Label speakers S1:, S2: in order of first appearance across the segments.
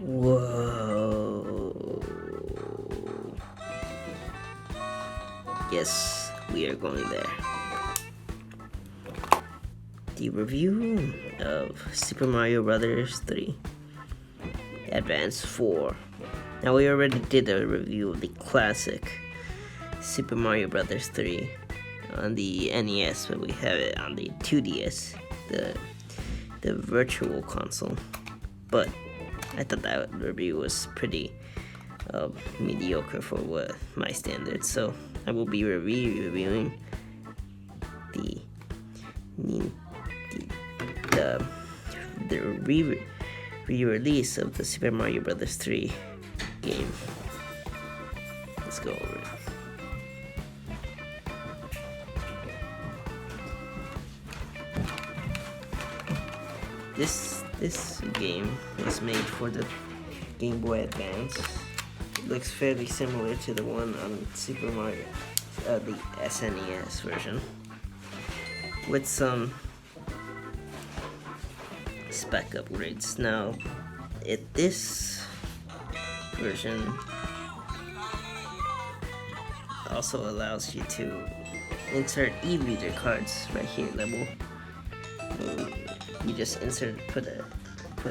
S1: Whoa. Yes, we are going there. The review of Super Mario Brothers 3 Advance 4. Now, we already did a review of the classic Super Mario Brothers 3 on the NES, but we have it on the 2DS, the virtual console. But I thought that review was pretty mediocre for what my standards, so I will be reviewing the re-release of the Super Mario Brothers 3 game. Let's go over it. This game was made for the Game Boy Advance. It looks fairly similar to the one on Super Mario, the SNES version, with some spec upgrades. Now, this version also allows you to insert e-reader cards right here level. You just put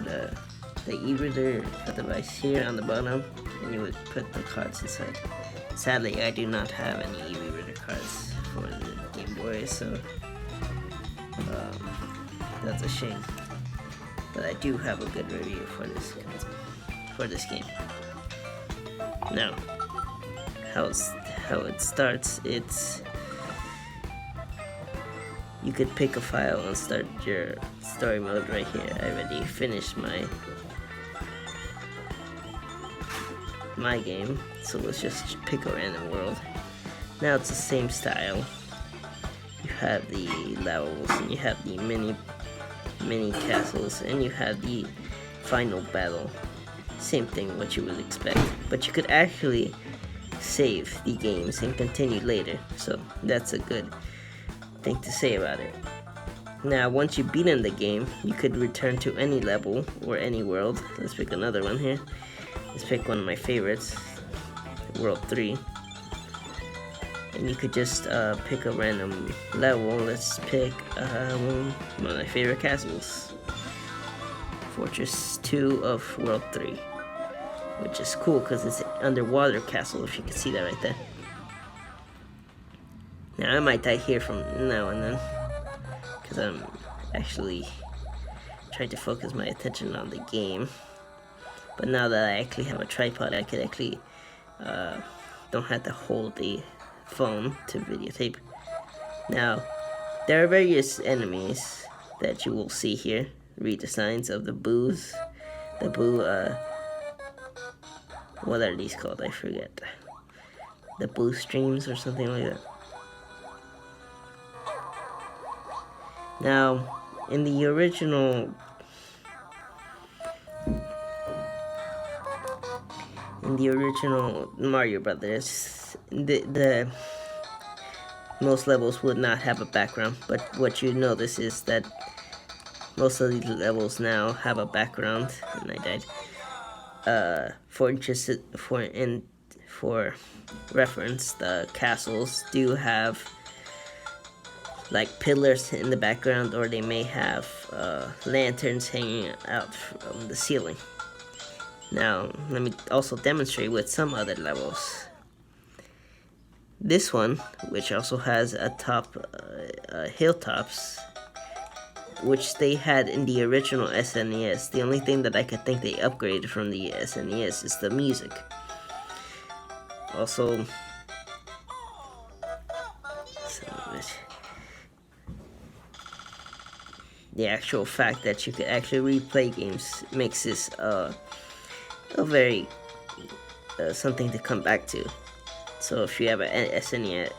S1: the e-reader device here on the bottom, and you would put the cards inside. Sadly, I do not have any e-reader cards for the Game Boy, so that's a shame. But I do have a good review for this game. Now, how it starts, you could pick a file and start your story mode right here. I already finished my game, so let's just pick a random world. Now it's the same style. You have the levels, and you have the mini castles, and you have the final battle. Same thing, what you would expect, but you could actually save the games and continue later, so that's a good thing to say about it. Now, once you've beaten the game, you could return to any level or any world. Let's pick another one here. Let's pick one of my favorites, World 3. And you could just pick a random level. Let's pick one of my favorite castles, Fortress 2 of World 3, which is cool because it's an underwater castle, if you can see that right there. Now, I might die here from now and then, because I'm actually trying to focus my attention on the game. But now that I actually have a tripod, I could actually don't have to hold the phone to videotape. Now, there are various enemies that you will see here. Redesigns of the boos. The boo, what are these called? I forget. The boo streams or something like that. Now, in the original Mario Brothers, the most levels would not have a background, but what you notice is that most of these levels now have a background, and I died. For reference, the castles do have like pillars in the background, or they may have lanterns hanging out from the ceiling. Now, let me also demonstrate with some other levels. This one, which also has a hilltops, which they had in the original SNES. The only thing that I could think they upgraded from the SNES is the music. Also, the actual fact that you could actually replay games makes this a very something to come back to. So if you have an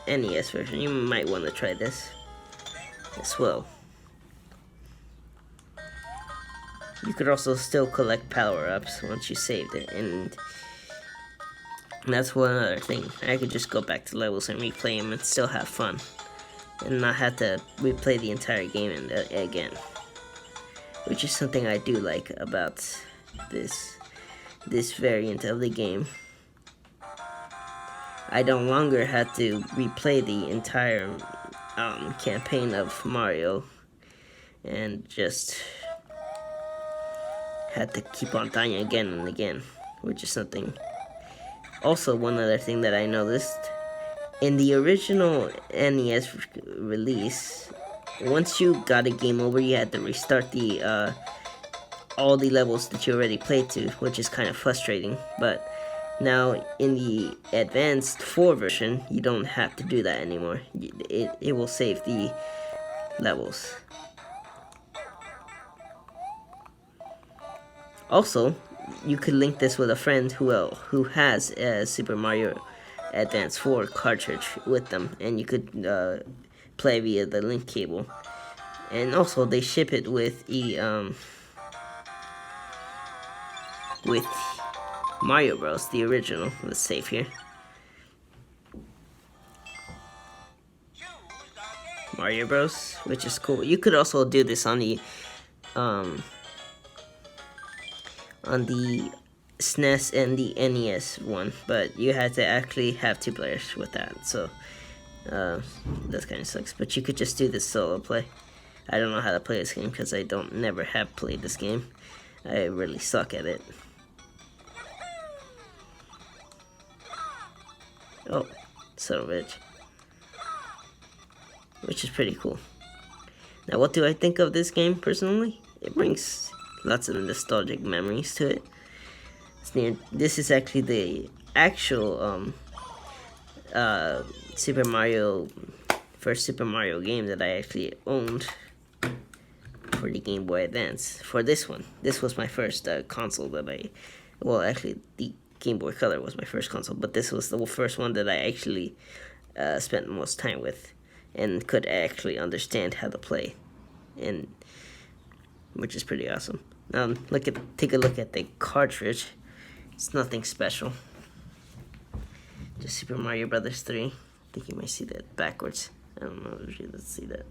S1: NES version, you might want to try this as well. You could also still collect power-ups once you saved it, and that's one other thing. I could just go back to levels and replay them and still have fun, and not have to replay the entire game again, which is something I do like about this this variant of the game, I no longer had to replay the entire campaign of Mario and just had to keep on dying again and again, which is something. Also, one other thing that I noticed, in the original NES release, once you got a game over, you had to restart the all the levels that you already played to, which is kind of frustrating. But now in the Advanced 4 version, you don't have to do that anymore. It will save the levels. Also, you could link this with a friend who has a Super Mario Advance 4 cartridge with them, and you could play via the link cable. And also, they ship it with with Mario Bros, the original. Let's save here. Mario Bros, which is cool. You could also do this on the SNES and the NES one, but you had to actually have 2 players with that, so that kind of sucks. But you could just do this solo play. I don't know how to play this game because I never have played this game. I really suck at it. Oh, son of a bitch. Which is pretty cool. Now, what do I think of this game personally? It brings lots of nostalgic memories to it. This is actually the actual first Super Mario game that I actually owned for the Game Boy Advance. For this one, this was my first console that actually the Game Boy Color was my first console, but this was the first one that I actually spent most time with and could actually understand how to play, and which is pretty awesome. Now take a look at the cartridge. It's nothing special. Just Super Mario Brothers 3. I think you might see that backwards. I don't know if you can see that.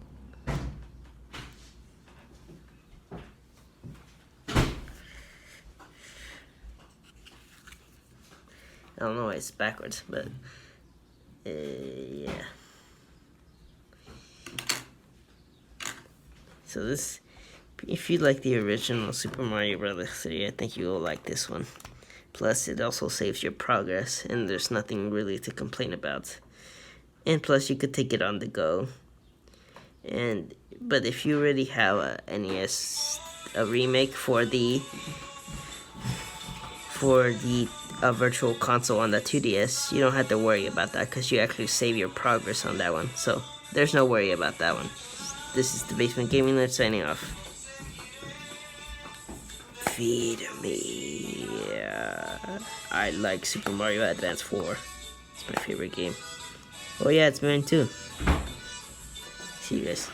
S1: I don't know why it's backwards, but yeah. So this, if you like the original Super Mario Brothers 3, I think you will like this one. Plus, it also saves your progress, and there's nothing really to complain about. And plus, you could take it on the go. But if you already have a NES, a remake for the Virtual Console on the 2DS, you don't have to worry about that because you actually save your progress on that one. So there's no worry about that one. This is the Basement Gaming Nerd signing off. Feed me. I like Super Mario Advance 4. It's my favorite game. Oh yeah, it's mine too. See you guys.